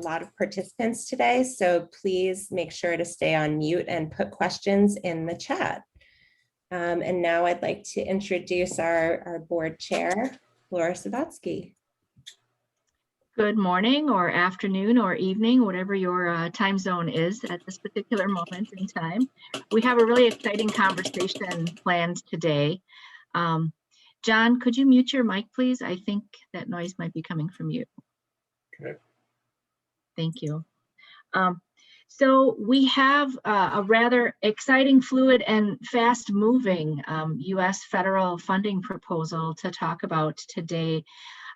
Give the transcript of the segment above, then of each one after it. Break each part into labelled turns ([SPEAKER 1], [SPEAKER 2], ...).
[SPEAKER 1] lot of participants today, so please make sure to stay on mute and put questions in the chat. And now I'd like to introduce our board chair, Laura Sabotsky.
[SPEAKER 2] Good morning or afternoon or evening, whatever your time zone is at this particular moment in time. We have a really exciting conversation planned today. John, could you mute your mic, please? I think that noise might be coming from you.
[SPEAKER 3] Okay.
[SPEAKER 2] Thank you. So we have a rather exciting, fluid, and fast-moving U.S. federal funding proposal to talk about today.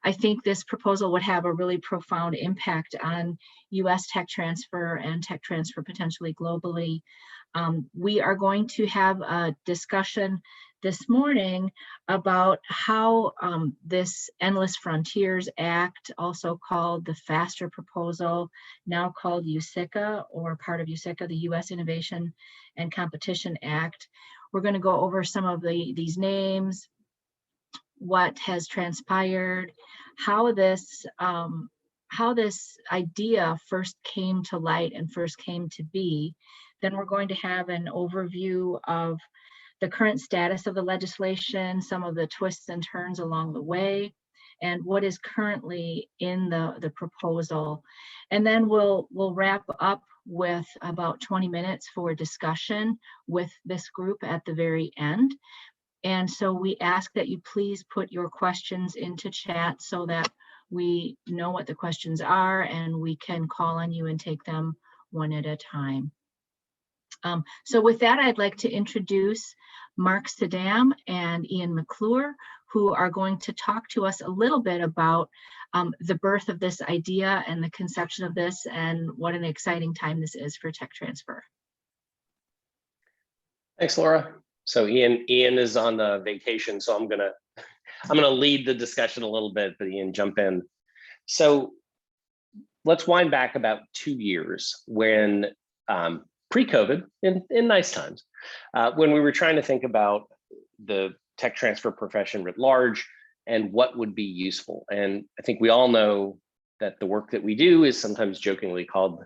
[SPEAKER 2] I think this proposal would have a really profound impact on U.S. tech transfer and tech transfer potentially globally. We are going to have a discussion this morning about how this Endless Frontiers Act, also called the FASTER proposal, now called USICA or part of USICA, the U.S. Innovation and Competition Act. We're going to go over some of these names, what has transpired, how this idea first came to light and first came to be. Then we're going to have an overview of the current status of the legislation, some of the twists and turns along the way, and what is currently in the proposal. And then we'll wrap up with about 20 minutes for discussion with this group at the very end. And so we ask that you please put your questions into chat so that we know what the questions are and we can call on you and take them one at a time. So with that, I'd like to introduce Mark Saddam and Ian McClure, who are going to talk to us a little bit about the birth of this idea and the conception of this and what an exciting time this is for tech transfer.
[SPEAKER 3] Thanks, Laura. So Ian is on vacation, so I'm gonna lead the discussion a little bit, but Ian, jump in. So let's wind back about 2 years when pre-COVID, in nice times, when we were trying to think about the tech transfer profession writ large and what would be useful. And I think we all know that the work that we do is sometimes jokingly called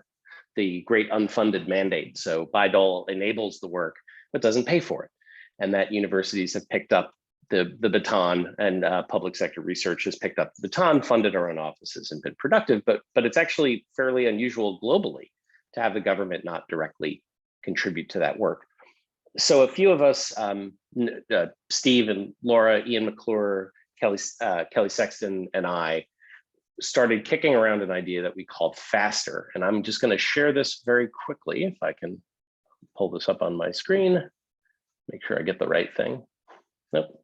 [SPEAKER 3] the great unfunded mandate. So Bayh-Dole enables the work, but doesn't pay for it. And that universities have picked up the baton, and public sector research has picked up the baton, funded our own offices and been productive, but it's actually fairly unusual globally to have the government not directly contribute to that work. So a few of us, Steve and Laura, Ian McClure, Kelly Sexton, and I started kicking around an idea that we called FASTER. And I'm just going to share this very quickly, if I can pull this up on my screen. Make sure I get the right thing. Nope.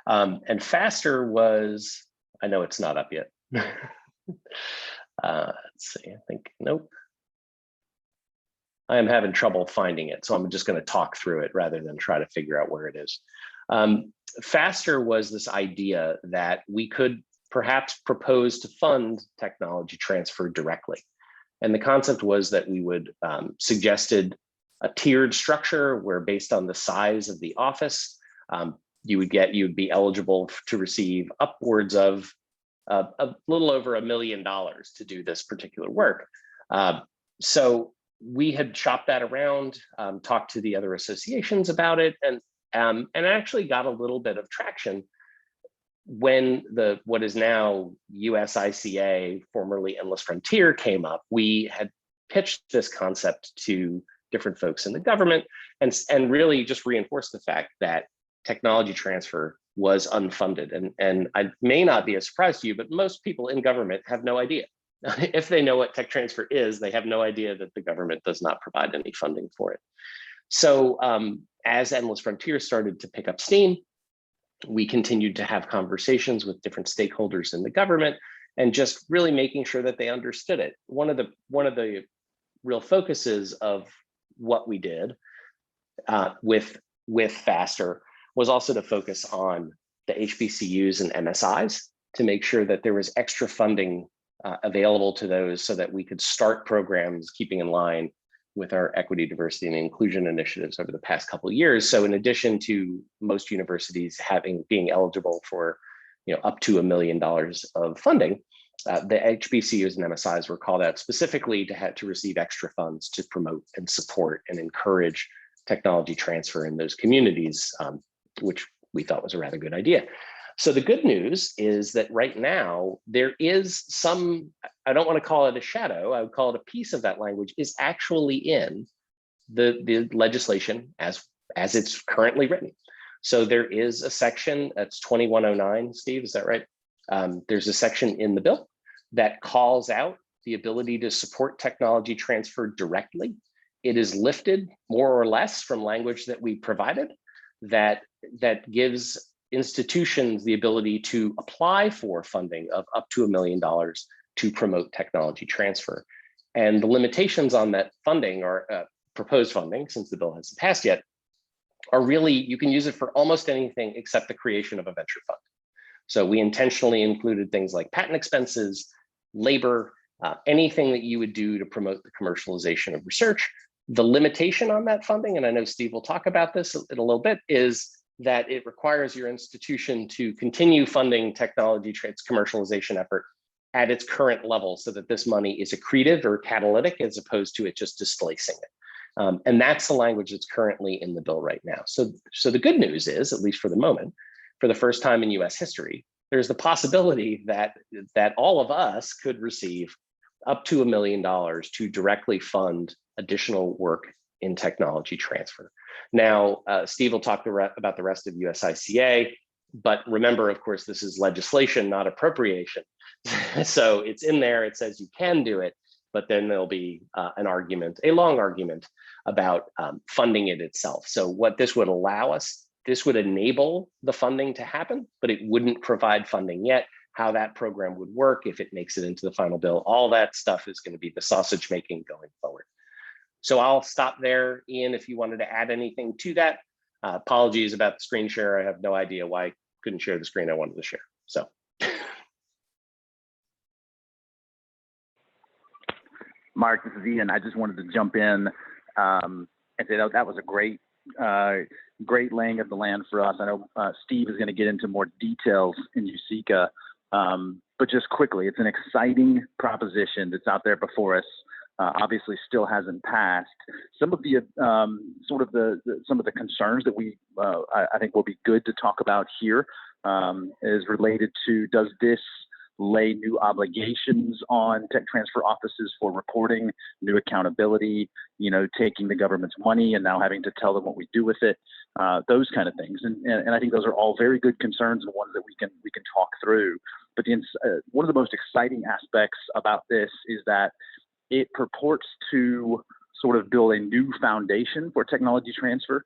[SPEAKER 3] And FASTER was, I know it's not up yet. Let's see, I think, nope. I am having trouble finding it, so I'm just going to talk through it rather than try to figure out where it is. FASTER was this idea that we could perhaps propose to fund technology transfer directly. And the concept was that we would suggested a tiered structure where, based on the size of the office, you would be eligible to receive upwards of a little over $1 million to do this particular work. So we had shopped that around, talked to the other associations about it, and actually got a little bit of traction when what is now USICA, formerly Endless Frontier, came up. We had pitched this concept to different folks in the government and really just reinforced the fact that technology transfer was unfunded. And I may not be a surprise to you, but most people in government have no idea. If they know what tech transfer is, they have no idea that the government does not provide any funding for it. So as Endless Frontier started to pick up steam, we continued to have conversations with different stakeholders in the government and just really making sure that they understood it. One of the real focuses of what we did with FASTER was also to focus on the HBCUs and MSIs to make sure that there was extra funding available to those so that we could start programs keeping in line with our equity, diversity, and inclusion initiatives over the past couple of years. So in addition to most universities being eligible for up to $1 million of funding, the HBCUs and MSIs were called out specifically to receive extra funds to promote and support and encourage technology transfer in those communities, which we thought was a rather good idea. So the good news is that right now there is some, I don't want to call it a shadow, I would call it a piece of that language is actually in the legislation as it's currently written. So there is a section that's 2109, Steve, is that right? There's a section in the bill that calls out the ability to support technology transfer directly. It is lifted more or less from language that we provided that gives institutions the ability to apply for funding of up to $1 million to promote technology transfer. And the limitations on that funding or proposed funding, since the bill hasn't passed yet, are really, you can use it for almost anything except the creation of a venture fund. So we intentionally included things like patent expenses, labor, anything that you would do to promote the commercialization of research. The limitation on that funding, and I know Steve will talk about this in a little bit, is that it requires your institution to continue funding technology commercialization effort at its current level so that this money is accretive or catalytic as opposed to it just displacing it. And that's the language that's currently in the bill right now. So the good news is, at least for the moment, for the first time in US history, there's the possibility that all of us could receive up to $1 million to directly fund additional work in technology transfer. Now, Steve will talk about the rest of USICA, but remember, of course, this is legislation, not appropriation. So it's in there, it says you can do it, but then there'll be an argument, a long argument about funding it itself. So what this would allow us, this would enable the funding to happen, but it wouldn't provide funding yet. How that program would work, if it makes it into the final bill, all that stuff is going to be the sausage making going forward. So I'll stop there. Ian, if you wanted to add anything to that. Apologies about the screen share. I have no idea why I couldn't share the screen I wanted to share. So.
[SPEAKER 4] Mark, this is Ian. I just wanted to jump in and say that was a great laying of the land for us. I know Steve is going to get into more details in USICA, but just quickly, it's an exciting proposition that's out there before us. Obviously, still hasn't passed. Some of the some of the concerns that we I think will be good to talk about here is related to, does this lay new obligations on tech transfer offices for reporting, new accountability, taking the government's money and now having to tell them what we do with it, those kind of things. And I think those are all very good concerns and ones that we can talk through. But one of the most exciting aspects about this is that it purports to sort of build a new foundation for technology transfer.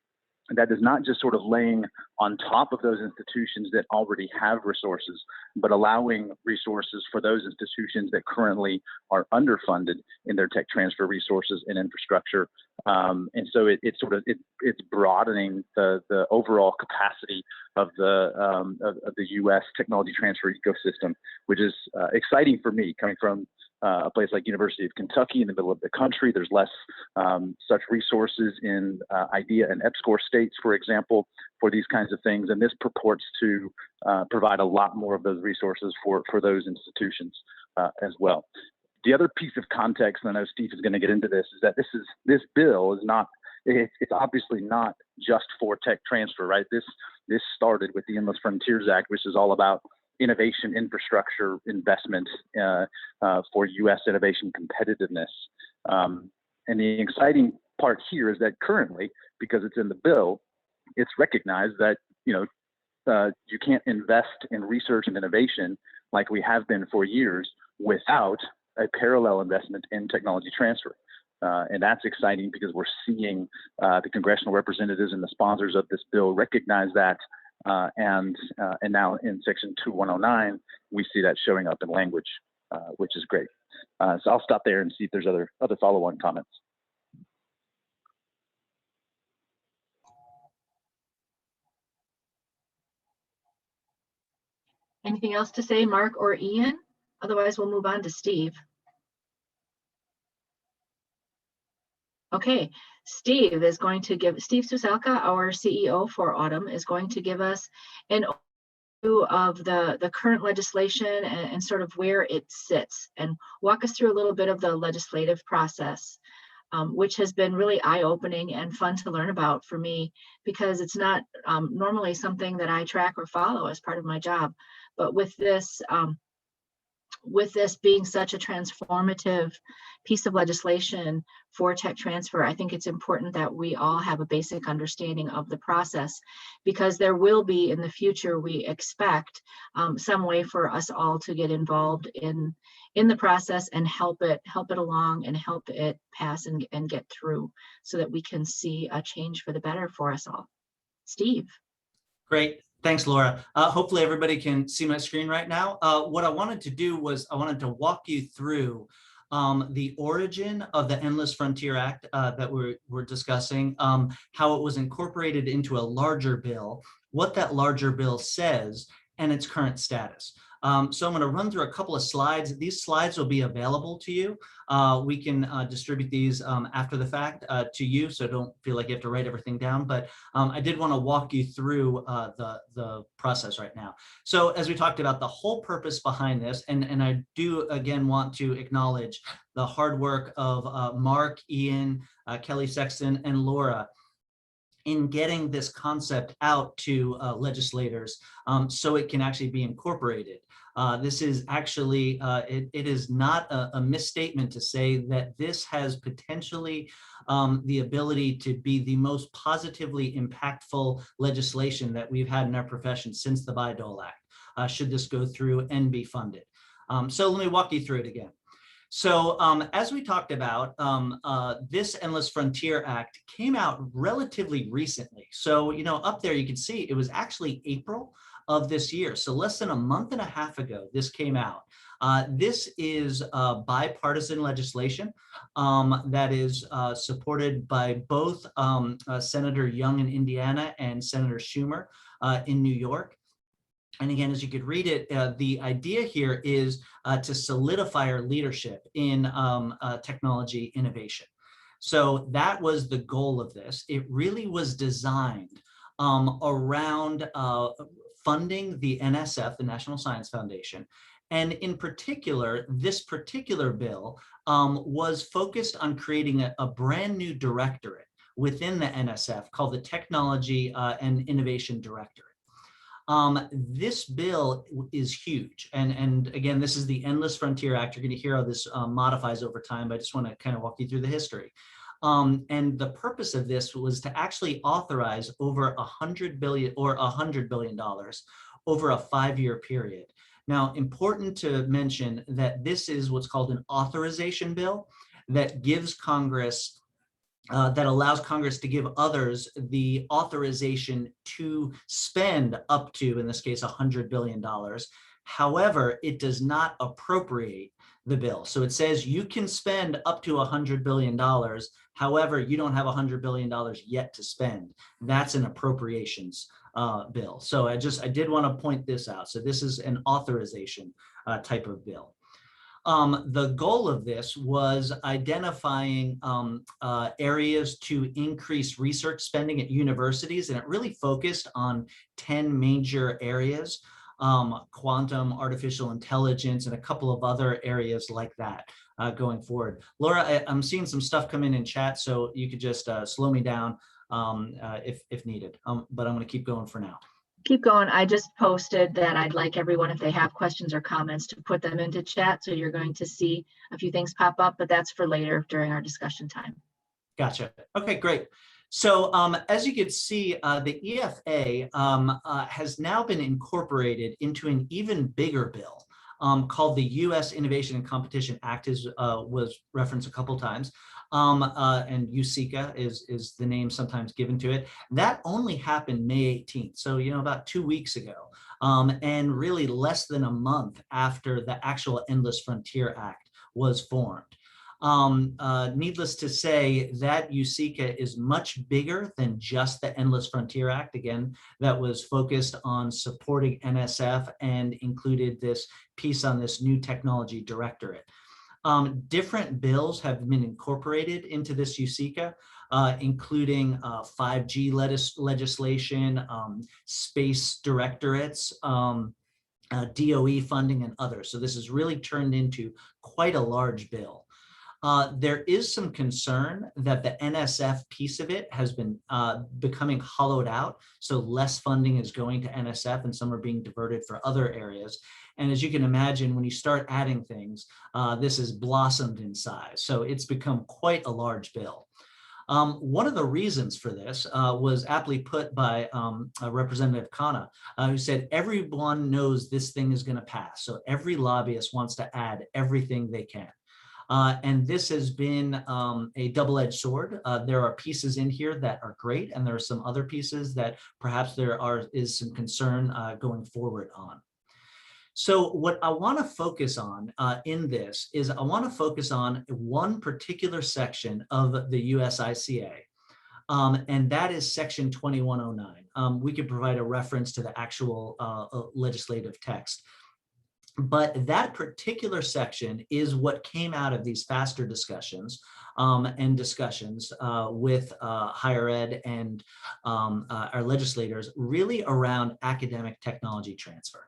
[SPEAKER 4] And that is not just sort of laying on top of those institutions that already have resources, but allowing resources for those institutions that currently are underfunded in their tech transfer resources and infrastructure. And so it's broadening the overall capacity of the U.S. technology transfer ecosystem, which is exciting for me, coming from a place like University of Kentucky in the middle of the country. There's less such resources in IDEA and EPSCoR states, for example, for these kinds of things. And this purports to provide a lot more of those resources for those institutions as well. The other piece of context, and I know Steve is going to get into this, is that this bill is not, it's obviously not just for tech transfer, right? This started with the Endless Frontiers Act, which is all about innovation infrastructure investment for U.S. innovation competitiveness. And the exciting part here is that currently, because it's in the bill, it's recognized that you can't invest in research and innovation like we have been for years without a parallel investment in technology transfer. And that's exciting because we're seeing the congressional representatives and the sponsors of this bill recognize that. And now in section 2109, we see that showing up in language, which is great. So I'll stop there and see if there's other follow-on comments.
[SPEAKER 2] Anything else to say, Mark or Ian? Otherwise, we'll move on to Steve. Okay, Steve Suselka, our CEO for Autumn, is going to give us an of the current legislation and sort of where it sits, and walk us through a little bit of the legislative process, which has been really eye-opening and fun to learn about for me, because it's not normally something that I track or follow as part of my job. But with this being such a transformative piece of legislation for tech transfer, I think it's important that we all have a basic understanding of the process, because there will be in the future, we expect, some way for us all to get involved in the process and help it along and help it pass and get through, so that we can see a change for the better for us all. Steve.
[SPEAKER 5] Great. Thanks, Laura. Hopefully everybody can see my screen right now. What I wanted to do was I wanted to walk you through the origin of the Endless Frontier Act that we're discussing, how it was incorporated into a larger bill, what that larger bill says, and its current status. So I'm going to run through a couple of slides. These slides will be available to you. We can distribute these after the fact to you, so don't feel like you have to write everything down. But I did want to walk you through the process right now. So as we talked about, the whole purpose behind this, and I do again want to acknowledge the hard work of Mark, Ian, Kelly Sexton, and Laura in getting this concept out to legislators so it can actually be incorporated. This is actually, it is not a misstatement to say that this has potentially the ability to be the most positively impactful legislation that we've had in our profession since the Bayh-Dole Act, should this go through and be funded. So let me walk you through it again. So as we talked about, this Endless Frontier Act came out relatively recently. So, you know, up there you can see it was actually April of this year. So less than a month and a half ago, this came out. This is bipartisan legislation that is supported by both Senator Young in Indiana and Senator Schumer in New York. And again, as you could read it, the idea here is to solidify our leadership in technology innovation. So that was the goal of this. It really was designed around funding the NSF, the National Science Foundation. And in particular, this particular bill was focused on creating a brand new directorate within the NSF called the Technology and Innovation Directorate. This bill is huge. And again, this is the Endless Frontier Act. You're going to hear how this modifies over time, but I just want to kind of walk you through the history. And the purpose of this was to actually authorize over $100 billion over a 5-year period. Now, important to mention that this is what's called an authorization bill that gives Congress that allows Congress to give others the authorization to spend up to, in this case, $100 billion. However, it does not appropriate the bill. So it says you can spend up to $100 billion. However, you don't have $100 billion yet to spend. That's an appropriations bill. So I did want to point this out. So this is an authorization type of bill. The goal of this was identifying areas to increase research spending at universities, and it really focused on 10 major areas, quantum, artificial intelligence, and a couple of other areas like that going forward. Laura, I'm seeing some stuff come in chat, so you could just slow me down if needed, but I'm going to keep going for now.
[SPEAKER 2] Keep going. I just posted that I'd like everyone, if they have questions or comments, to put them into chat. So you're going to see a few things pop up, but that's for later during our discussion time.
[SPEAKER 5] Gotcha. Okay, great. So as you can see, the EFA has now been incorporated into an even bigger bill called the U.S. Innovation and Competition Act, was referenced a couple times. And USICA is the name sometimes given to it. That only happened May 18th, so about 2 weeks ago, and really less than a month after the actual Endless Frontier Act was formed. Needless to say, that USICA is much bigger than just the Endless Frontier Act, again, that was focused on supporting NSF and included this piece on this new technology directorate. Different bills have been incorporated into this USICA, including 5G legislation, space directorates, DOE funding, and others. So this has really turned into quite a large bill. There is some concern that the NSF piece of it has been becoming hollowed out. So less funding is going to NSF and some are being diverted for other areas. And as you can imagine, when you start adding things, this has blossomed in size. So it's become quite a large bill. One of the reasons for this was aptly put by Representative Khanna, who said, everyone knows this thing is going to pass. So every lobbyist wants to add everything they can. And this has been a double-edged sword. There are pieces in here that are great, and there are some other pieces that perhaps is some concern going forward on. So what I want to focus on in this is I want to focus on one particular section of the USICA, and that is Section 2109. We could provide a reference to the actual legislative text. But that particular section is what came out of these faster discussions and discussions with higher ed and our legislators, really around academic technology transfer.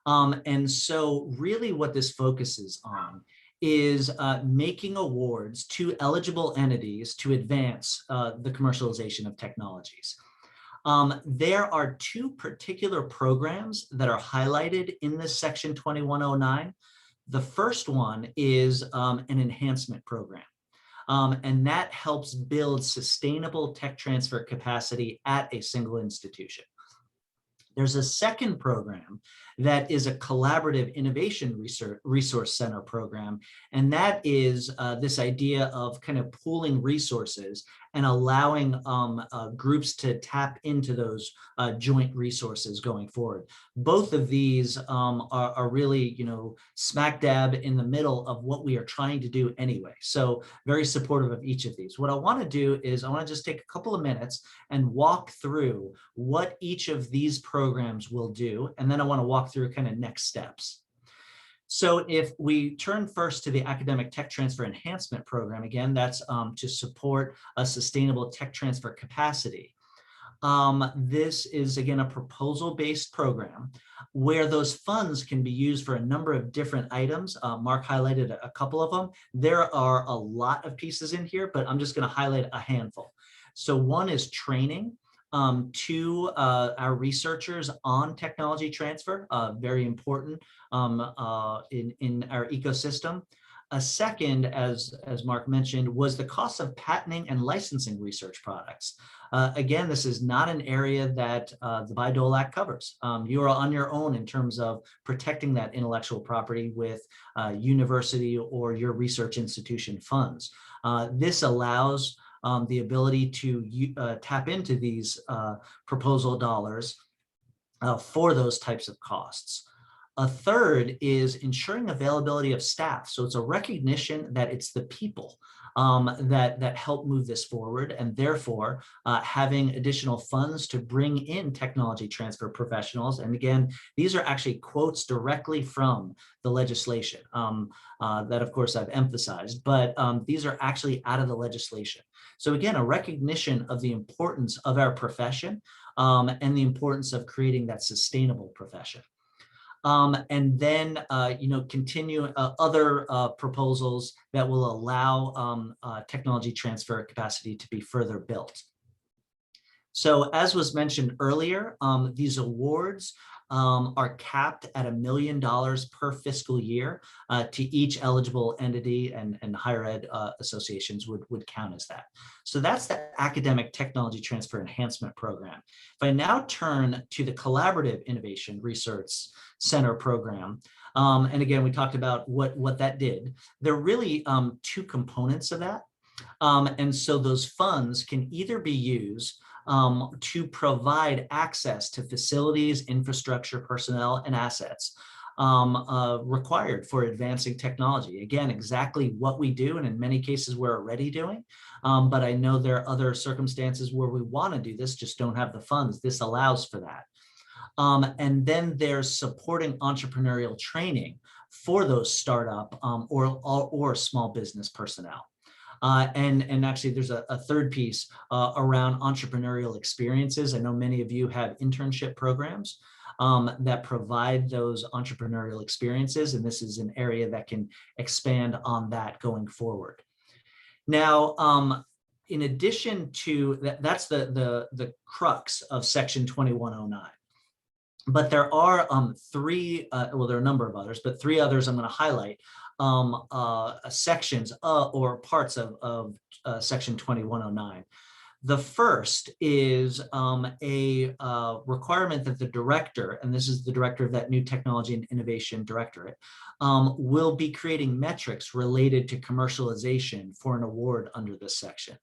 [SPEAKER 5] And so really what this focuses on is making awards to eligible entities to advance the commercialization of technologies. There are two particular programs that are highlighted in this Section 2109. The first one is an enhancement program, and that helps build sustainable tech transfer capacity at a single institution. There's a second program that is a collaborative innovation resource center program, and that is this idea of kind of pooling resources and allowing groups to tap into those joint resources going forward. Both of these are really, smack dab in the middle of what we are trying to do anyway. So very supportive of each of these. What I want to do is I want to just take a couple of minutes and walk through what each of these programs will do, and then I want to walk through kind of next steps. So if we turn first to the Academic Tech Transfer Enhancement Program, again, that's to support a sustainable tech transfer capacity. This is, again, a proposal-based program where those funds can be used for a number of different items. Mark highlighted a couple of them. There are a lot of pieces in here, but I'm just going to highlight a handful. So one is training to our researchers on technology transfer, very important in our ecosystem. A second, as Mark mentioned, was the cost of patenting and licensing research products. Again, this is not an area that the Bayh-Dole Act covers. You are on your own in terms of protecting that intellectual property with university or your research institution funds. This allows the ability to tap into these proposal dollars for those types of costs. A third is ensuring availability of staff. So it's a recognition that it's the people that help move this forward, and therefore having additional funds to bring in technology transfer professionals. And again, these are actually quotes directly from the legislation that, of course, I've emphasized, but these are actually out of the legislation. So again, a recognition of the importance of our profession and the importance of creating that sustainable profession. And then, continue other proposals that will allow technology transfer capacity to be further built. So as was mentioned earlier, these awards are capped at $1 million per fiscal year to each eligible entity, and higher ed associations would count as that. So that's the Academic Technology Transfer Enhancement Program. If I now turn to the Collaborative Innovation Research Center Program, and again, we talked about what that did. There are really two components of that. And so those funds can either be used to provide access to facilities, infrastructure, personnel, and assets required for advancing technology. Again, exactly what we do, and in many cases we're already doing, but I know there are other circumstances where we want to do this, just don't have the funds. This allows for that. And then there's supporting entrepreneurial training for those startup or small business personnel. And actually, there's a third piece around entrepreneurial experiences. I know many of you have internship programs that provide those entrepreneurial experiences, and this is an area that can expand on that going forward. Now, in addition to that, that's the crux of Section 2109. But there are three, well, there are a number of others, but three others I'm going to highlight, sections or parts of Section 2109. The first is a requirement that the director, and this is the director of that new Technology and Innovation Directorate, will be creating metrics related to commercialization for an award under this section.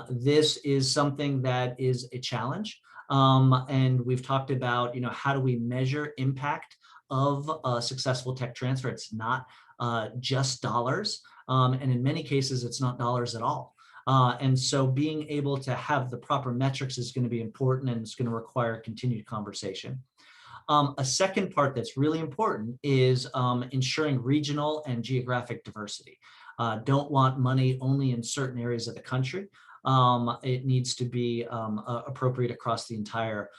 [SPEAKER 5] This is something that is a challenge. And we've talked about, how do we measure impact of successful tech transfer? It's not just dollars. And in many cases, it's not dollars at all. And so being able to have the proper metrics is going to be important, and it's going to require continued conversation. A second part that's really important is ensuring regional and geographic diversity. Don't want money only in certain areas of the country. It needs to be appropriate across the entire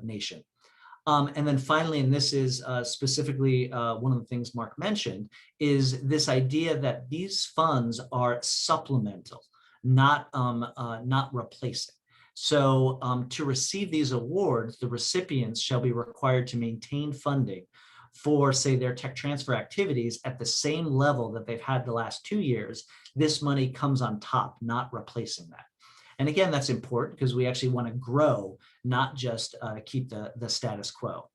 [SPEAKER 5] nation. And then finally, and this is specifically one of the things Mark mentioned, is this idea that these funds are supplemental, not replacing. So to receive these awards, the recipients shall be required to maintain funding for, say, their tech transfer activities at the same level that they've had the last 2 years. This money comes on top, not replacing that. And again, that's important because we actually want to grow, not just keep the status quo.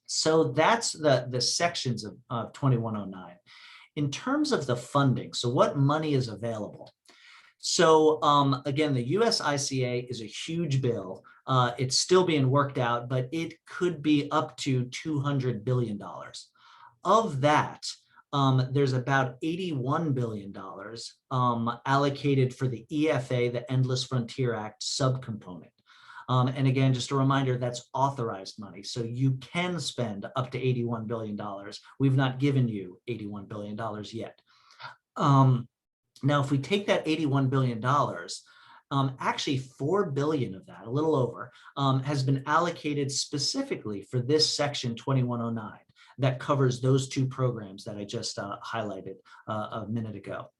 [SPEAKER 5] So that's the sections of 2109. In terms of the funding, so what money is available? So again, the US ICA is a huge bill. It's still being worked out, but it could be up to $200 billion. Of that, there's about $81 billion allocated for the EFA, the Endless Frontier Act subcomponent. And again, just a reminder, that's authorized money. So you can spend up to $81 billion. We've not given you $81 billion yet. Now, if we take that $81 billion, actually $4 billion of that, a little over, has been allocated specifically for this section 2109 that covers those two programs that I just highlighted a minute ago.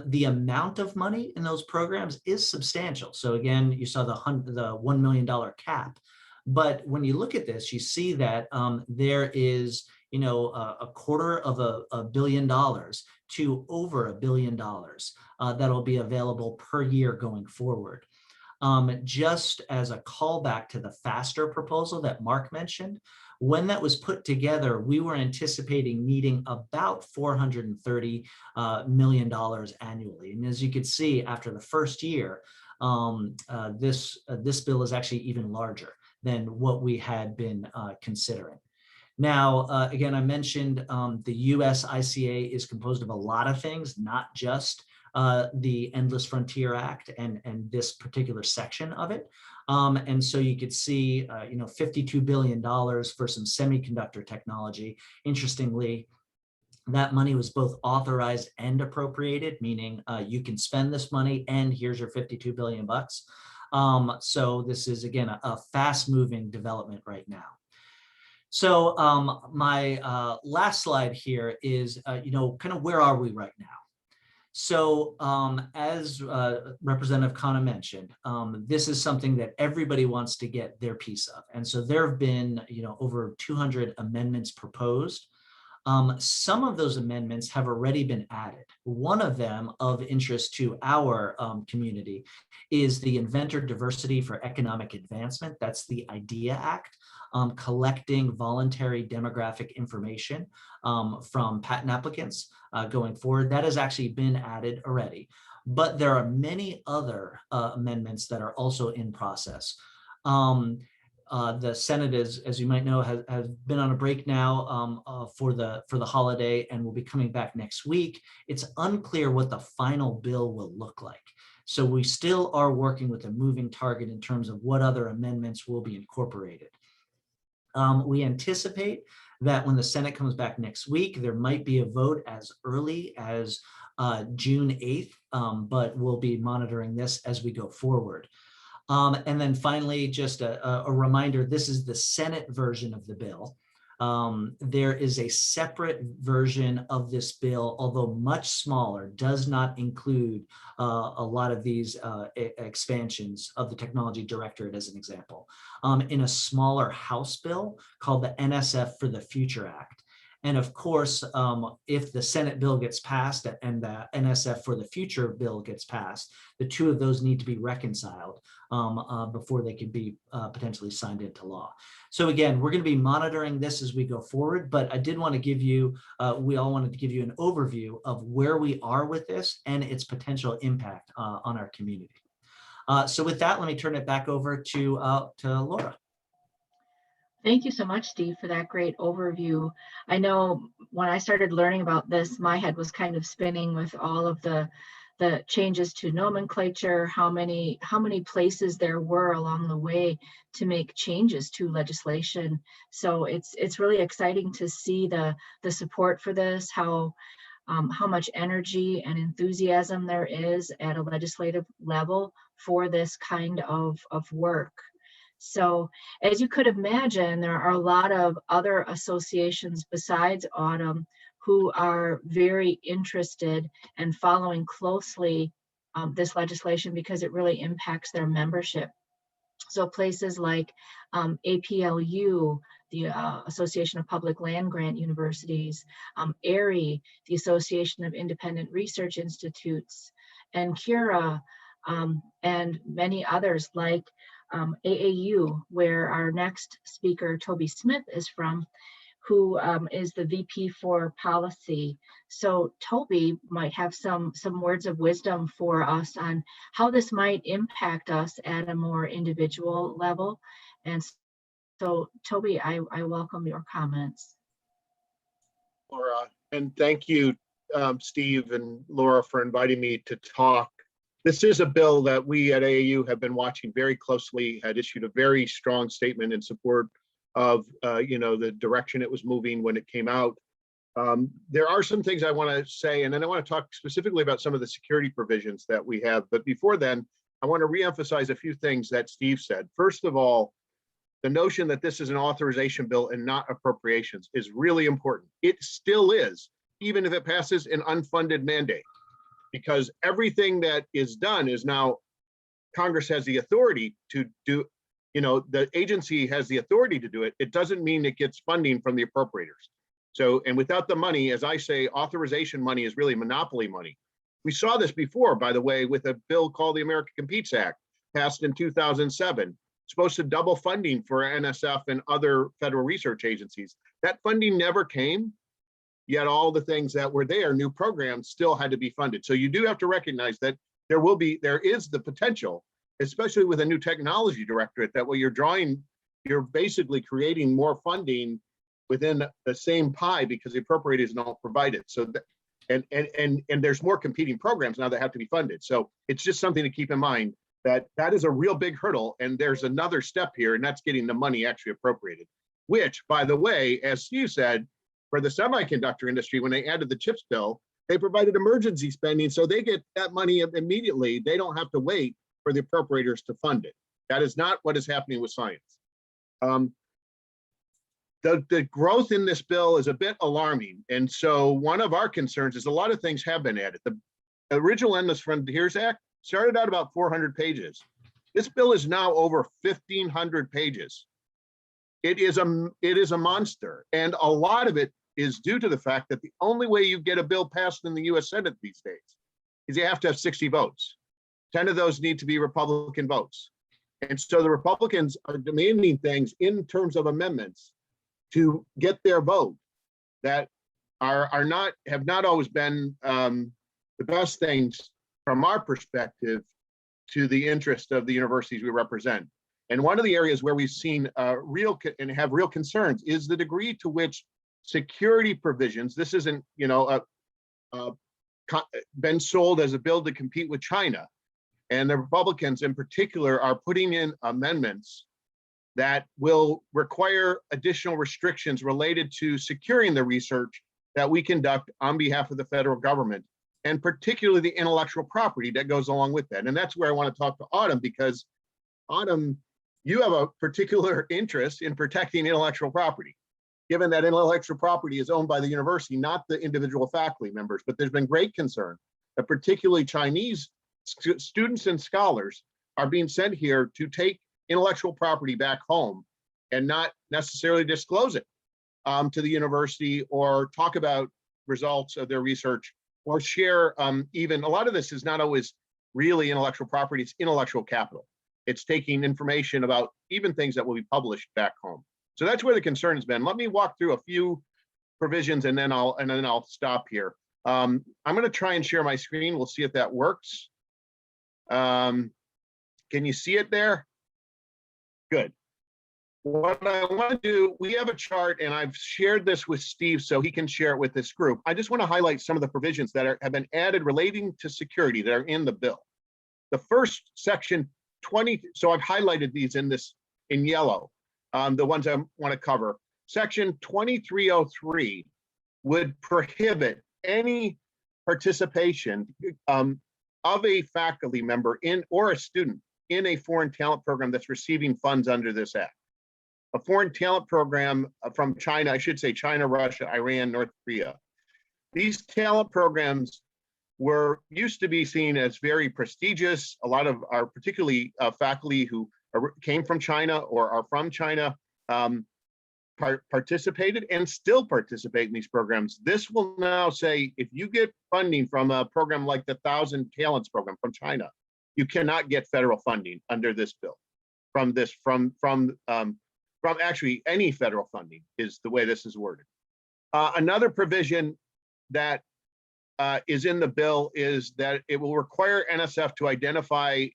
[SPEAKER 5] The amount of money in those programs is substantial. So again, you saw the $1 million cap. But when you look at this, you see that there is, a quarter of $1 billion to over $1 billion that'll be available per year going forward. Just as a callback to the FASTER proposal that Mark mentioned, when that was put together, we were anticipating needing about $430 million annually. And as you could see, after the first year, this bill is actually even larger than what we had been considering. Now, again, I mentioned the US ICA is composed of a lot of things, not just the Endless Frontier Act and this particular section of it. And so you could see, $52 billion for some semiconductor technology. Interestingly, that money was both authorized and appropriated, meaning you can spend this money and here's your 52 billion bucks. So this is, again, a fast-moving development right now. So my last slide here is, kind of where are we right now? So as Representative Khanna mentioned, this is something that everybody wants to get their piece of. And so there have been, over 200 amendments proposed. Some of those amendments have already been added. One of them of interest to our community is the Inventor Diversity for Economic Advancement. That's the IDEA Act, collecting voluntary demographic information from patent applicants going forward. That has actually been added already. But there are many other amendments that are also in process. The Senate is, as you might know, has been on a break now for the holiday and will be coming back next week. It's unclear what the final bill will look like. So we still are working with a moving target in terms of what other amendments will be incorporated. We anticipate that when the Senate comes back next week, there might be a vote as early as June 8th, but we'll be monitoring this as we go forward. And then finally, just a reminder, this is the Senate version of the bill. There is a separate version of this bill, although much smaller, does not include a lot of these expansions of the Technology Directorate, as an example, in a smaller House bill called the NSF for the Future Act. And of course, if the Senate bill gets passed and the NSF for the Future bill gets passed, the two of those need to be reconciled before they can be potentially signed into law. So again, we're going to be monitoring this as we go forward, but I did want to give you, we all wanted to give you an overview of where we are with this and its potential impact on our community. So with that, let me turn it back over to Laura.
[SPEAKER 2] Thank you so much, Steve, for that great overview. I know when I started learning about this, my head was kind of spinning with all of the changes to nomenclature, how many places there were along the way to make changes to legislation. So it's really exciting to see the support for this, how much energy and enthusiasm there is at a legislative level for this kind of work. So as you could imagine, there are a lot of other associations besides AUTM who are very interested and following closely this legislation because it really impacts their membership. So places like APLU, the Association of Public Land Grant Universities, ARI, the Association of Independent Research Institutes, and CURA, and many others like AAU, where our next speaker, Toby Smith, is from, who is the VP for policy. So Toby might have some words of wisdom for us on how this might impact us at a more individual level. And so Toby, I welcome your comments.
[SPEAKER 6] Laura, and thank you, Steve and Laura, for inviting me to talk. This is a bill that we at AAU have been watching very closely, had issued a very strong statement in support of the direction it was moving when it came out. There are some things I want to say, and then I want to talk specifically about some of the security provisions that we have. But before then, I want to reemphasize a few things that Steve said. First of all, the notion that this is an authorization bill and not appropriations is really important. It still is, even if it passes an unfunded mandate, because everything that is done is now Congress has the authority to do, the agency has the authority to do it. It doesn't mean it gets funding from the appropriators. So, and without the money, as I say, authorization money is really monopoly money. We saw this before, by the way, with a bill called the America Competes Act, passed in 2007, supposed to double funding for NSF and other federal research agencies. That funding never came. Yet all the things that were there, new programs, still had to be funded. So you do have to recognize that there is the potential, especially with a new technology directorate, that what you're basically creating more funding within the same pie because the appropriators don't provide it. So and there's more competing programs now that have to be funded. So it's just something to keep in mind that is a real big hurdle. And there's another step here, and that's getting the money actually appropriated, which, by the way, as Steve said, for the semiconductor industry, when they added the CHIPS bill, they provided emergency spending, so they get that money immediately. They don't have to wait for the appropriators to fund it. That is not what is happening with science. The growth in this bill is a bit alarming. And so one of our concerns is a lot of things have been added. The original Endless Frontiers Act started out about 400 pages. This bill is now over 1,500 pages. It is a monster. And a lot of it is due to the fact that the only way you get a bill passed in the US Senate these days is you have to have 60 votes. 10 of those need to be Republican votes. And so the Republicans are demanding things in terms of amendments to get their vote that have not always been the best things from our perspective to the interest of the universities we represent. And one of the areas where we've seen have real concerns is the degree to which security provisions, this isn't, been sold as a bill to compete with China. And the Republicans in particular are putting in amendments that will require additional restrictions related to securing the research that we conduct on behalf of the federal government, and particularly the intellectual property that goes along with that. And that's where I want to talk to Autumn, because Autumn, you have a particular interest in protecting intellectual property, given that intellectual property is owned by the university, not the individual faculty members. But there's been great concern that particularly Chinese students and scholars are being sent here to take intellectual property back home and not necessarily disclose it to the university, or talk about results of their research, or share even, a lot of this is not always really intellectual property, it's intellectual capital. It's taking information about even things that will be published back home. So that's where the concern has been. Let me walk through a few provisions and then I'll stop here. I'm going to try and share my screen. We'll see if that works. Can you see it there? Good. What I want to do, we have a chart and I've shared this with Steve so he can share it with this group. I just want to highlight some of the provisions that have been added relating to security that are in the bill. The first section 20, so I've highlighted these in yellow, the ones I want to cover. Section 2303 would prohibit any participation of a faculty member or a student in a foreign talent program that's receiving funds under this act. A foreign talent program from China, I should say China, Russia, Iran, North Korea. These talent programs used to be seen as very prestigious. A lot of our particularly faculty who came from China or are from China participated and still participate in these programs. This will now say, if you get funding from a program like the 1,000 Talents program from China, you cannot get federal funding under this bill. From actually any federal funding is the way this is worded. Another provision that is in the bill is that it will require NSF to identify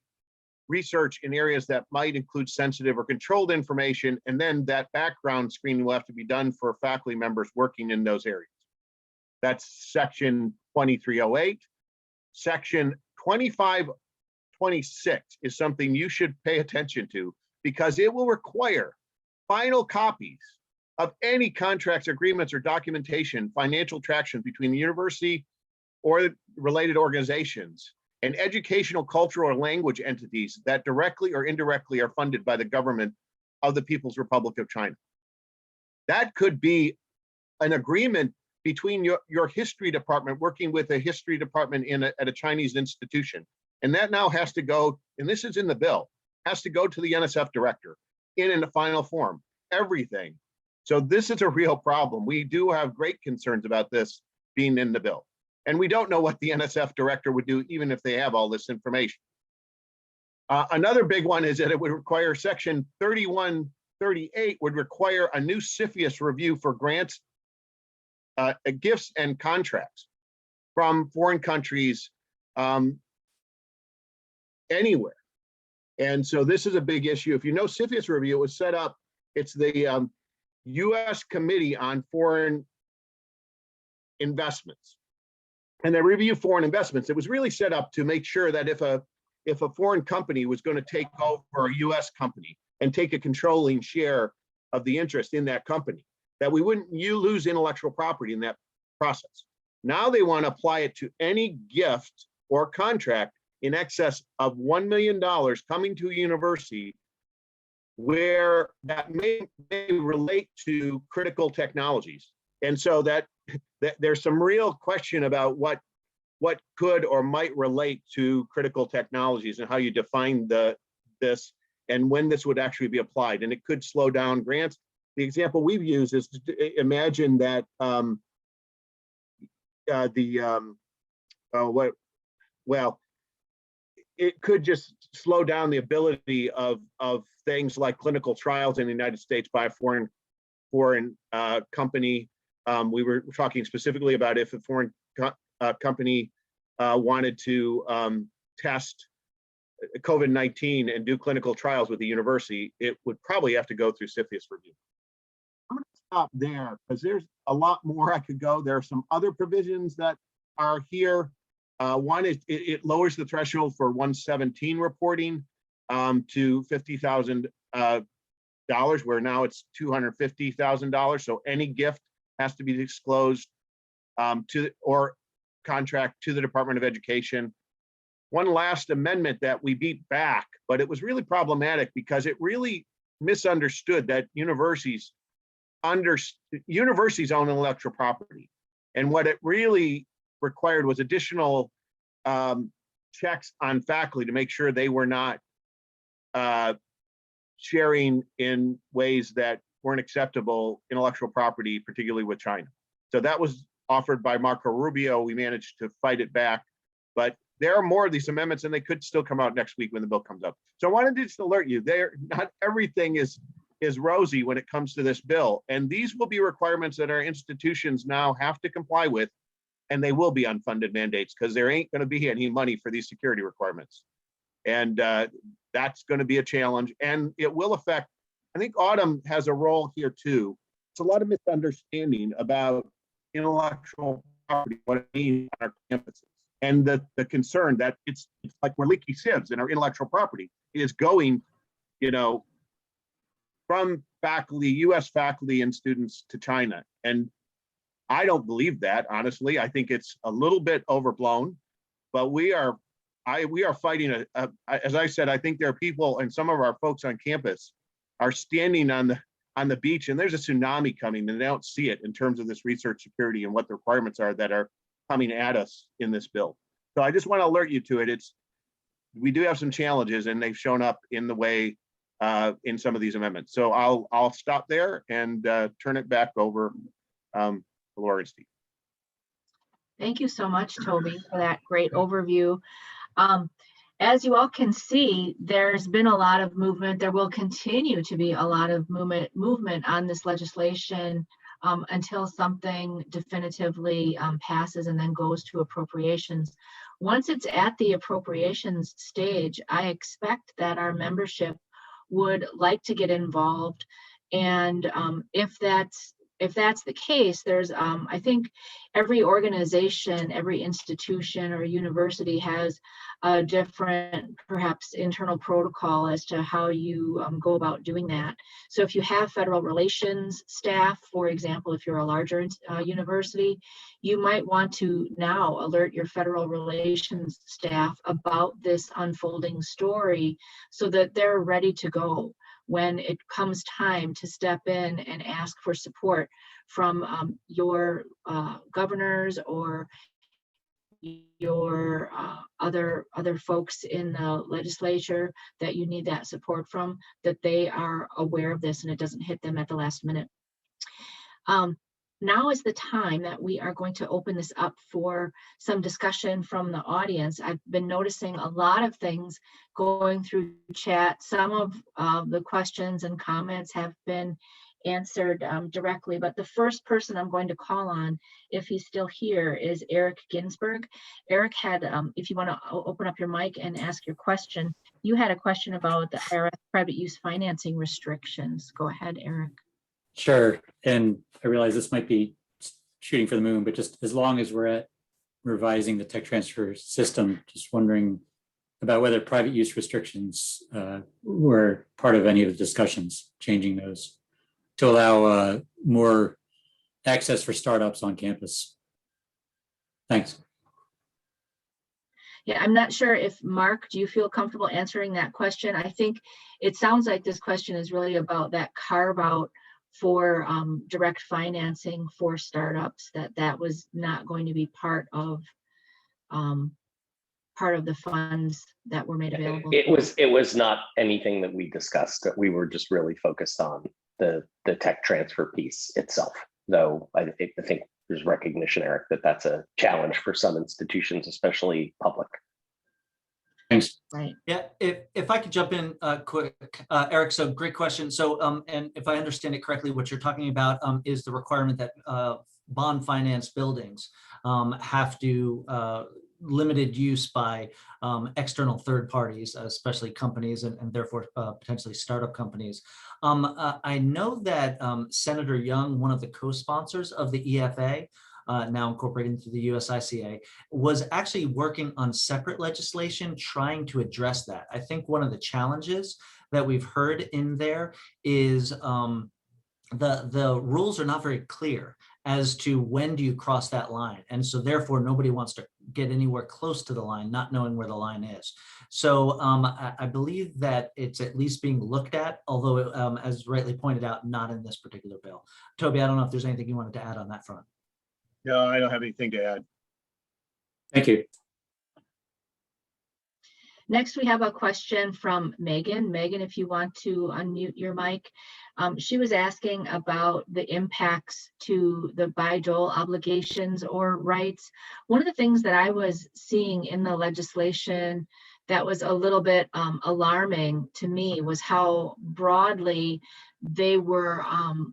[SPEAKER 6] research in areas that might include sensitive or controlled information, and then that background screening will have to be done for faculty members working in those areas. That's section 2308. Section 2526 is something you should pay attention to, because it will require final copies of any contracts, agreements, or documentation, financial traction between the university or related organizations and educational, cultural, or language entities that directly or indirectly are funded by the government of the People's Republic of China. That could be an agreement between your history department working with a history department at a Chinese institution. And that now has to go, and this is in the bill, has to go to the NSF director in the final form, everything. So this is a real problem. We do have great concerns about this being in the bill. And we don't know what the NSF director would do, even if they have all this information. Another big one is that it would require section 3138 would require a new CFIUS review for grants, gifts, and contracts from foreign countries anywhere. And so this is a big issue. If you know CFIUS review, it was set up, it's the U.S. Committee on Foreign Investments. And they review foreign investments. It was really set up to make sure that if a foreign company was going to take over a U.S. company and take a controlling share of the interest in that company, that we wouldn't lose intellectual property in that process. Now they want to apply it to any gift or contract in excess of $1 million coming to a university where that may relate to critical technologies. And so that there's some real question about what could or might relate to critical technologies and how you define this and when this would actually be applied. And it could slow down grants. The example we've used is to imagine that it could just slow down the ability of things like clinical trials in the United States by a foreign company. We were talking specifically about if a foreign company wanted to test COVID-19 and do clinical trials with the university, it would probably have to go through CFIUS review. I'm going to stop there because there's a lot more I could go. There are some other provisions that are here. One is it lowers the threshold for 117 reporting to $50,000 where now it's $250,000. So any gift has to be disclosed or contract to the Department of Education. One last amendment that we beat back, but it was really problematic because it really misunderstood that universities own intellectual property. And what it really required was additional checks on faculty to make sure they were not sharing in ways that weren't acceptable intellectual property, particularly with China. So that was offered by Marco Rubio. We managed to fight it back, but there are more of these amendments and they could still come out next week when the bill comes up. So I wanted to just alert you there, not everything is rosy when it comes to this bill. And these will be requirements that our institutions now have to comply with, and they will be unfunded mandates because there ain't going to be any money for these security requirements. And that's going to be a challenge, and it will affect, I think Autumn has a role here too. It's a lot of misunderstanding about intellectual property, what it means on our campuses. And the concern that it's like we're leaky sieves in our intellectual property. It is going, from faculty, US faculty and students to China. And I don't believe that, honestly. I think it's a little bit overblown, but we are fighting as I said, I think there are people, and some of our folks on campus are standing on the beach, and there's a tsunami coming and they don't see it in terms of this research security and what the requirements are that are coming at us in this bill. So I just want to alert you to it. We do have some challenges, and they've shown up in the way in some of these amendments. So I'll stop there and turn it back over to Laura and Steve.
[SPEAKER 2] Thank you so much, Toby, for that great overview. As you all can see, there's been a lot of movement. There will continue to be a lot of movement on this legislation until something definitively passes and then goes to appropriations. Once it's at the appropriations stage, I expect that our membership would like to get involved. And if that's the case, there's, I think every organization, every institution or university has a different, perhaps, internal protocol as to how you go about doing that. So if you have federal relations staff, for example, if you're a larger university, you might want to now alert your federal relations staff about this unfolding story so that they're ready to go when it comes time to step in and ask for support from your governors or your other folks in the legislature that you need that support from, that they are aware of this and it doesn't hit them at the last minute. Now is the time that we are going to open this up for some discussion from the audience. I've been noticing a lot of things going through chat. Some of the questions and comments have been answered directly, but the first person I'm going to call on, if he's still here, is Eric Ginsberg. Eric had, if you want to open up your mic and ask your question, you had a question about the IRS private use financing restrictions. Go ahead, Eric.
[SPEAKER 7] Sure. And I realize this might be shooting for the moon, but just as long as we're at revising the tech transfer system, just wondering about whether private use restrictions were part of any of the discussions, changing those to allow more access for startups on campus. Thanks.
[SPEAKER 2] Yeah, I'm not sure if Mark, do you feel comfortable answering that question? I think it sounds like this question is really about that carve out for direct financing for startups, that was not going to be part of the funds that were made available.
[SPEAKER 3] It was not anything that we discussed. We were just really focused on the tech transfer piece itself, though I think there's recognition, Eric, that that's a challenge for some institutions, especially public.
[SPEAKER 7] Thanks.
[SPEAKER 2] Right.
[SPEAKER 5] Yeah, if I could jump in quick, Eric, so great question. So, and if I understand it correctly, what you're talking about is the requirement that bond finance buildings have to limited use by external third parties, especially companies and therefore potentially startup companies. I know that Senator Young, one of the co-sponsors of the EFA, now incorporated into the USICA, was actually working on separate legislation trying to address that. I think one of the challenges that we've heard in there is the rules are not very clear as to when do you cross that line. And so therefore nobody wants to get anywhere close to the line, not knowing where the line is. So I believe that it's at least being looked at, although as rightly pointed out, not in this particular bill. Toby, I don't know if there's anything you wanted to add on that front.
[SPEAKER 6] No, I don't have anything to add.
[SPEAKER 7] Thank you.
[SPEAKER 2] Next, we have a question from Megan. Megan, if you want to unmute your mic. She was asking about the impacts to the buy-dole obligations or rights. One of the things that I was seeing in the legislation that was a little bit alarming to me was how broadly they were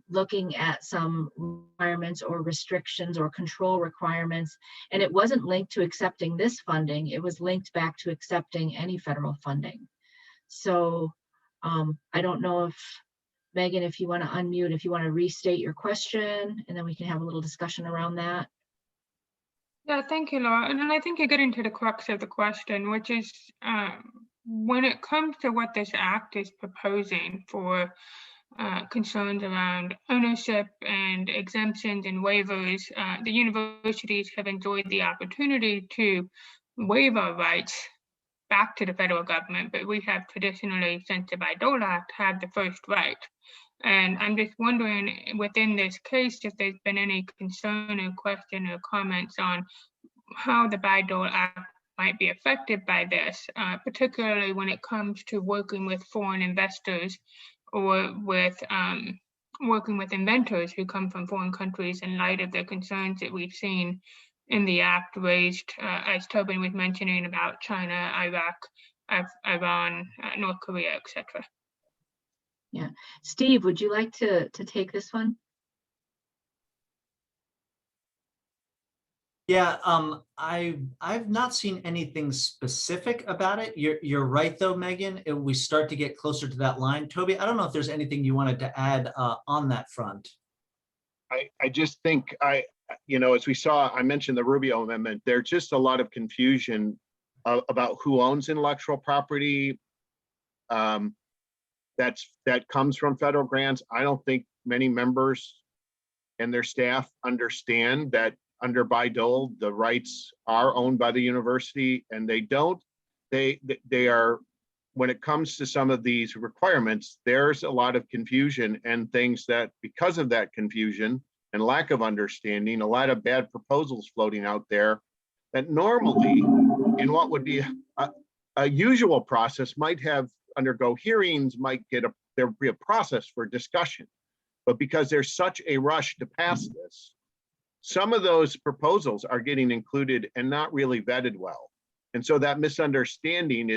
[SPEAKER 2] looking at some requirements or restrictions or control requirements. And it wasn't linked to accepting this funding. It was linked back to accepting any federal funding. So I don't know if, Megan, if you want to unmute, if you want to restate your question, and then we can have a little discussion around that.
[SPEAKER 8] Yeah, thank you, Laura. And I think you're getting to the crux of the question, which is when it comes to what this act is proposing for concerns around ownership and exemptions and waivers, the universities have enjoyed the opportunity to waive our rights back to the federal government, but we have traditionally, since the Bayh-Dole Act, had the first right. And I'm just wondering, within this case, if there's been any concern or question or comments on how the Bayh-Dole Act might be affected by this, particularly when it comes to working with foreign investors or with working with inventors who come from foreign countries in light of the concerns that we've seen in the act raised, as Tobin was mentioning, about China, Iraq, Iran, North Korea, etc.
[SPEAKER 2] Yeah, Steve, would you like to take this one?
[SPEAKER 5] Yeah, I've not seen anything specific about it. You're right though, Megan. We start to get closer to that line. Toby, I don't know if there's anything you wanted to add on that front.
[SPEAKER 6] I just think as we saw, I mentioned the Rubio Amendment. There's just a lot of confusion about who owns intellectual property. That comes from federal grants. I don't think many members and their staff understand that under Bayh-Dole, the rights are owned by the university, and they don't. They are, when it comes to some of these requirements, there's a lot of confusion and things that, because of that confusion and lack of understanding, a lot of bad proposals floating out there that normally, in what would be a usual process, might have undergo hearings, there be a process for discussion. But because there's such a rush to pass this, some of those proposals are getting included and not really vetted well. And so that misunderstanding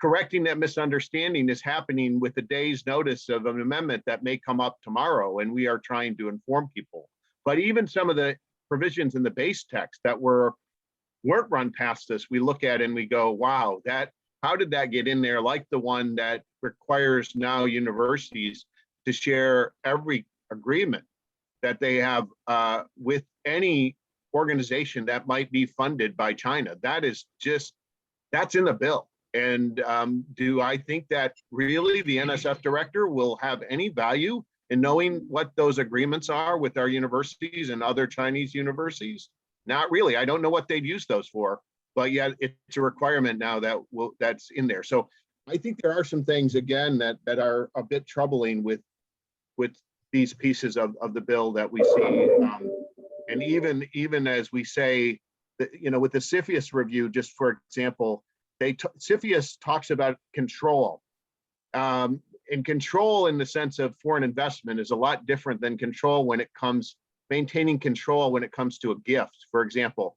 [SPEAKER 6] correcting that misunderstanding is happening with a day's notice of an amendment that may come up tomorrow, and we are trying to inform people. But even some of the provisions in the base text that weren't run past us, we look at and we go, wow, how did that get in there? Like the one that requires now universities to share every agreement that they have with any organization that might be funded by China. That's in the bill. And do I think that really the NSF director will have any value in knowing what those agreements are with our universities and other Chinese universities? Not really. I don't know what they'd use those for, but yet it's a requirement now that's in there. So I think there are some things, again, that are a bit troubling with these pieces of the bill that we see. And even as we say, that, with the CFIUS review, just for example, CFIUS talks about control. And control in the sense of foreign investment is a lot different than control when it comes, maintaining control when it comes to a gift. For example,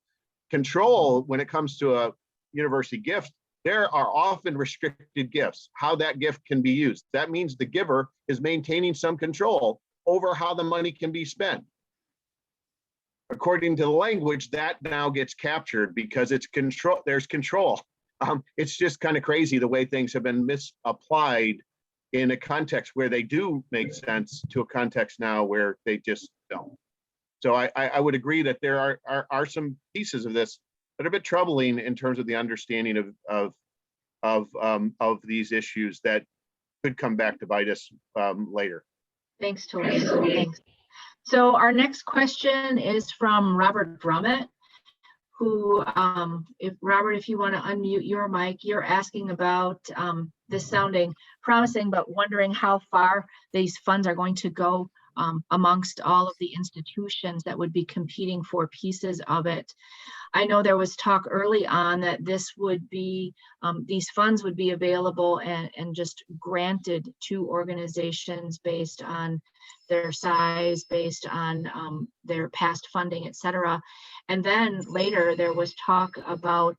[SPEAKER 6] control when it comes to a university gift, there are often restricted gifts, how that gift can be used. That means the giver is maintaining some control over how the money can be spent. According to the language, that now gets captured because it's control. There's control. It's just kind of crazy the way things have been misapplied in a context where they do make sense to a context now where they just don't. So I would agree that there are some pieces of this that are a bit troubling in terms of the understanding of these issues that could come back to bite us later.
[SPEAKER 2] Thanks, Tori. Thanks. So our next question is from Robert Drummett, who, if you want to unmute your mic, you're asking about this sounding promising, but wondering how far these funds are going to go amongst all of the institutions that would be competing for pieces of it. I know there was talk early on that this would be, these funds would be available and just granted to organizations based on their size, based on their past funding, et cetera. And then later there was talk about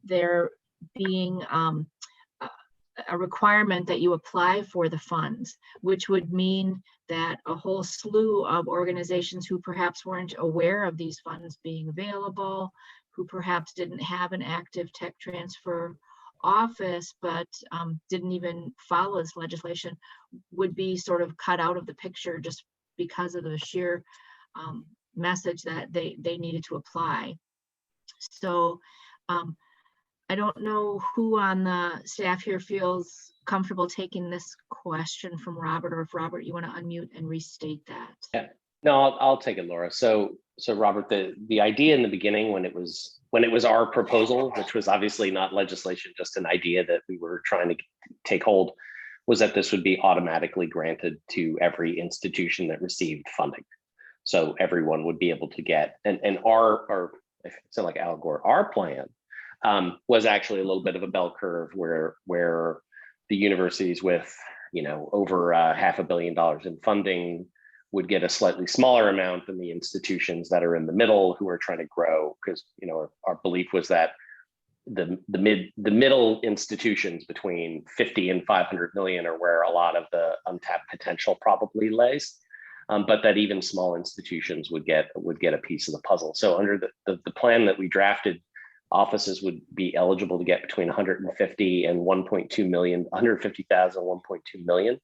[SPEAKER 2] there being a requirement that you apply for the funds, which would mean that a whole slew of organizations who perhaps weren't aware of these funds being available, who perhaps didn't have an active tech transfer office, but didn't even follow this legislation, would be sort of cut out of the picture just because of the sheer message that they needed to apply. So I don't know who on the staff here feels comfortable taking this question from Robert, or if Robert, you want to unmute and restate that.
[SPEAKER 3] Yeah, no, I'll take it, Laura. So Robert, the idea in the beginning when it was our proposal, which was obviously not legislation, just an idea that we were trying to take hold, was that this would be automatically granted to every institution that received funding. So everyone would be able to get, and our if it sounds like Al Gore, our plan was actually a little bit of a bell curve where the universities with, over $500 million in funding would get a slightly smaller amount than the institutions that are in the middle who are trying to grow, because our belief was that the middle institutions between 50 and 500 million are where a lot of the untapped potential probably lays, but that even small institutions would get a piece of the puzzle. So under the plan that we drafted, offices would be eligible to get between 150 and 1.2 million, 150,000, 1.2 million.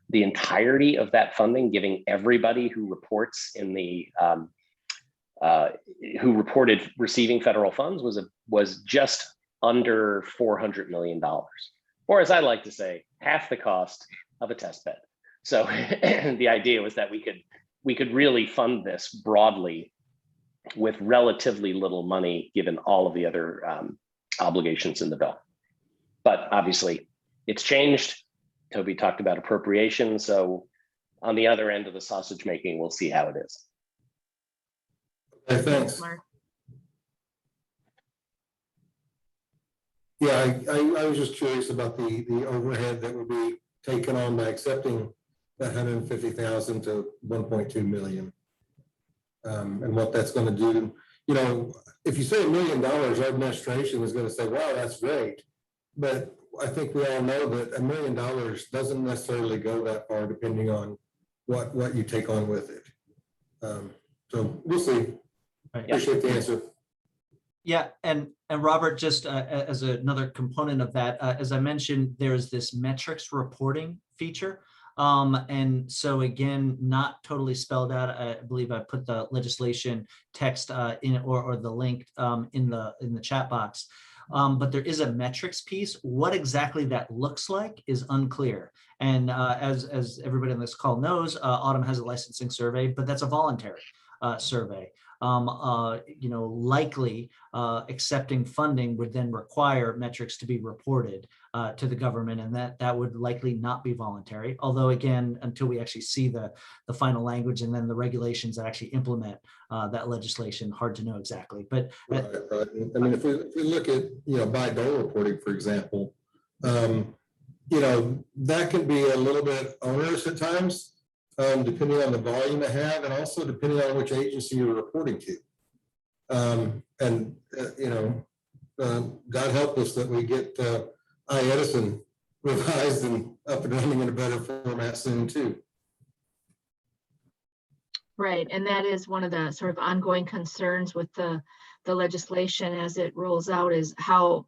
[SPEAKER 3] The entirety of that funding, giving everybody who reports in the who reported receiving federal funds, was just under $400 million, or as I like to say, half the cost of a test bed. So the idea was that we could really fund this broadly with relatively little money, given all of the other obligations in the bill. But obviously, it's changed. Toby talked about appropriation. So on the other end of the sausage making, we'll see how it is.
[SPEAKER 9] Okay, thanks.
[SPEAKER 2] Mark.
[SPEAKER 9] Yeah, I was just curious about the overhead that would be taken on by accepting that 150,000 to 1.2 million. And what that's going to do. If you say $1 million, our administration is going to say, wow, that's great. But I think we all know that $1 million doesn't necessarily go that far, depending on what you take on with it. So we'll see.
[SPEAKER 5] Right.
[SPEAKER 9] Appreciate the answer.
[SPEAKER 5] Yeah, and Robert, just as another component of that, as I mentioned, there's this metrics reporting feature. And so again, not totally spelled out. I believe I put the legislation text in or the link in the chat box. But there is a metrics piece. What exactly that looks like is unclear. And as everybody on this call knows, Autumn has a licensing survey, but that's a voluntary survey. Likely accepting funding would then require metrics to be reported to the government, and that would likely not be voluntary. Although again, until we actually see the final language and then the regulations that actually implement that legislation, hard to know exactly. But
[SPEAKER 9] right. I mean, if we look at by door reporting, for example, that can be a little bit onerous at times. Depending on the volume they have, and also depending on which agency you're reporting to. God help us that we get iEdison revised and up and running in a better format soon too.
[SPEAKER 2] Right, and that is one of the sort of ongoing concerns with the legislation as it rolls out, is how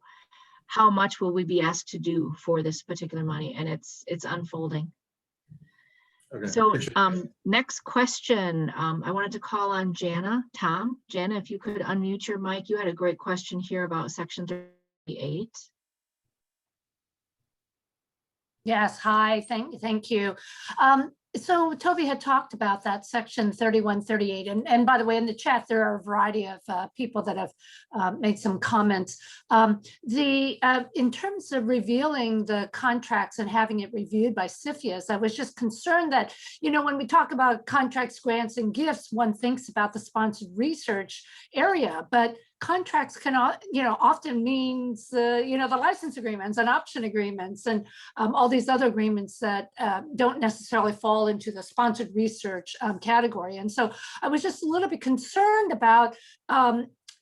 [SPEAKER 2] much will we be asked to do for this particular money, and it's unfolding.
[SPEAKER 9] Okay.
[SPEAKER 2] So next question, I wanted to call on Jana. Jana, if you could unmute your mic. You had a great question here about section 38.
[SPEAKER 10] Yes, hi, thank you. So Toby had talked about that section 3138, and by the way, in the chat, there are a variety of people that have made some comments. In terms of revealing the contracts and having it reviewed by CFIUS, I was just concerned that, you know, when we talk about contracts, grants, and gifts, one thinks about the sponsored research area, but contracts can, you know, often means, you know, the license agreements and option agreements and all these other agreements that don't necessarily fall into the sponsored research category. And so I was just a little bit concerned about,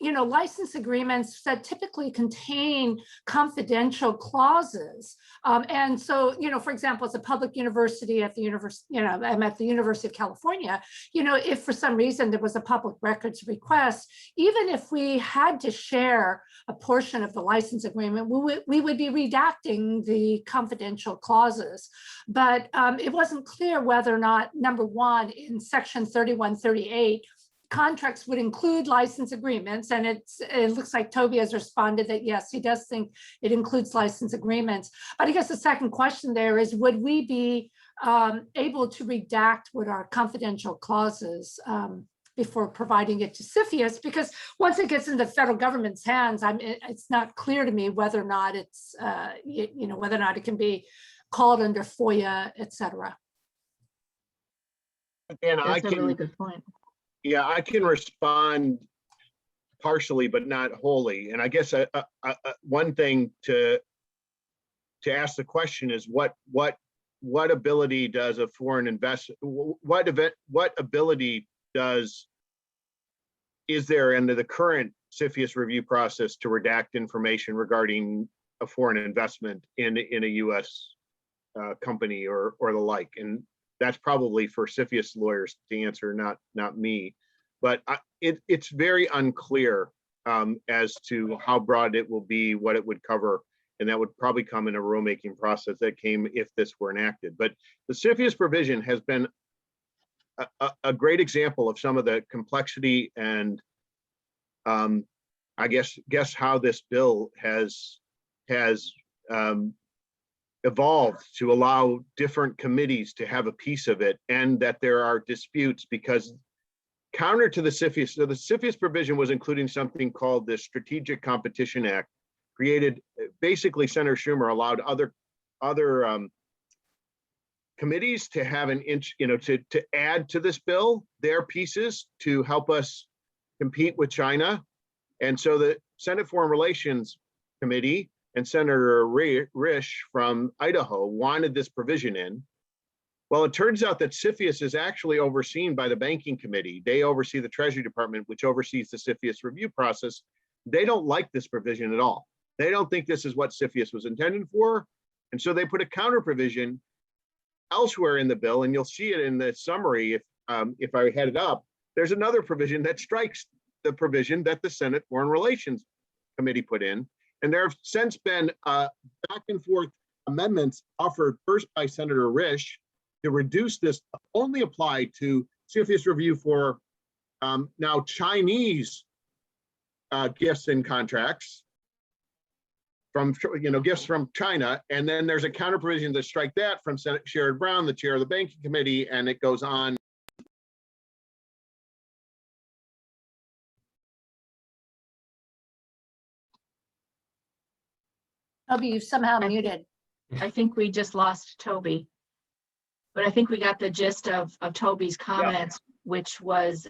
[SPEAKER 10] you know, license agreements that typically contain confidential clauses. And so, you know, for example, as a public university at the university, you know, I'm at the University of California, you know, if for some reason there was a public records request, even if we had to share a portion of the license agreement, we would be redacting the confidential clauses. But it wasn't clear whether or not, number one, in section 3138, contracts would include license agreements, and it looks like Toby has responded that yes, he does think it includes license agreements. But I guess the second question there is, would we be able to redact what are confidential clauses before providing it to CFIUS? Because once it gets into the federal government's hands, it's not clear to me whether or not it's you know, whether or not it can be called under FOIA, et cetera.
[SPEAKER 6] And
[SPEAKER 2] That's a really good point.
[SPEAKER 6] Yeah, I can respond partially, but not wholly. And I guess one thing to ask the question is what ability does a foreign investor, what ability is there under the current CFIUS review process to redact information regarding a foreign investment in a U.S. Company or the like? And that's probably for CFIUS lawyers to answer, not me. But it's very unclear as to how broad it will be, what it would cover, and that would probably come in a rulemaking process that came if this were enacted. But the CFIUS provision has been a great example of some of the complexity and I guess how this bill has evolved to allow different committees to have a piece of it, and that there are disputes because counter to the CFIUS, so the CFIUS provision was including something called the Strategic Competition Act, created, basically Senator Schumer allowed other committees to have to add to this bill their pieces to help us compete with China. And so the Senate Foreign Relations Committee and Senator Risch from Idaho wanted this provision in. Well, it turns out that CFIUS is actually overseen by the Banking Committee. They oversee the Treasury Department, which oversees the CFIUS review process. They don't like this provision at all. They don't think this is what CFIUS was intended for. And so they put a counter provision elsewhere in the bill, and you'll see it in the summary if I had it up. There's another provision that strikes the provision that the Senate Foreign Relations Committee put in. And there have since been back and forth amendments offered first by Senator Risch to reduce this, only apply to CFIUS review for now Chinese gifts and contracts from, gifts from China. And then there's a counter provision to strike that from Senator Sherrod Brown, the chair of the Banking Committee, and it goes on.
[SPEAKER 10] Toby, you've somehow muted.
[SPEAKER 2] I think we just lost Toby. But I think we got the gist of Toby's comments, which was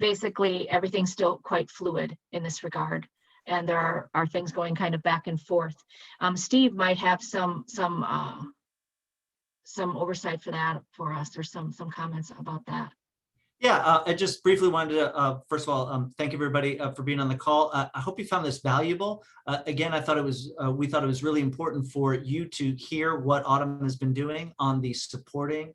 [SPEAKER 2] basically everything's still quite fluid in this regard. And there are things going kind of back and forth. Steve might have some oversight for that for us, or some comments about that.
[SPEAKER 5] Yeah, I just briefly wanted to, first of all, thank everybody for being on the call. I hope you found this valuable. Again, we thought it was really important for you to hear what Autumn has been doing on the supporting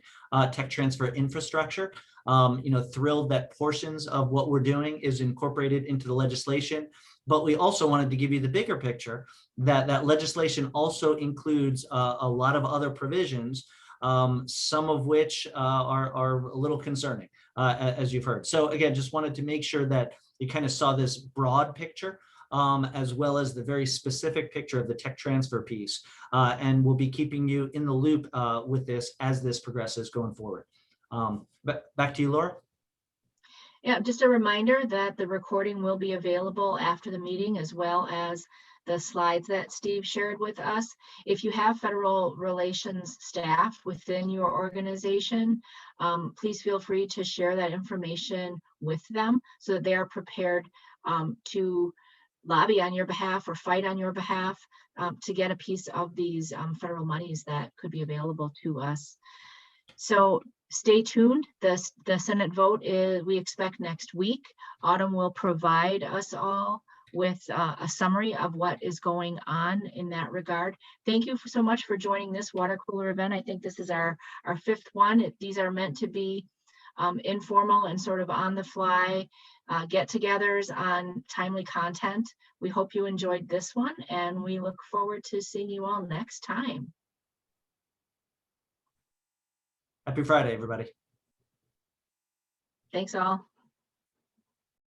[SPEAKER 5] tech transfer infrastructure. Thrilled that portions of what we're doing is incorporated into the legislation, but we also wanted to give you the bigger picture that legislation also includes a lot of other provisions, some of which are a little concerning, as you've heard. So again, just wanted to make sure that you kind of saw this broad picture, as well as the very specific picture of the tech transfer piece. And we'll be keeping you in the loop with this as this progresses going forward. But back to you, Laura.
[SPEAKER 2] Yeah, just a reminder that the recording will be available after the meeting, as well as the slides that Steve shared with us. If you have federal relations staff within your organization, please feel free to share that information with them so that they are prepared to lobby on your behalf or fight on your behalf to get a piece of these federal monies that could be available to us. So stay tuned. The Senate vote is, we expect next week. Autumn will provide us all with a summary of what is going on in that regard. Thank you so much for joining this water cooler event. I think this is our fifth one. These are meant to be informal and sort of on the fly get-togethers on timely content. We hope you enjoyed this one, and we look forward to seeing you all next time.
[SPEAKER 5] Happy Friday, everybody.
[SPEAKER 2] Thanks all.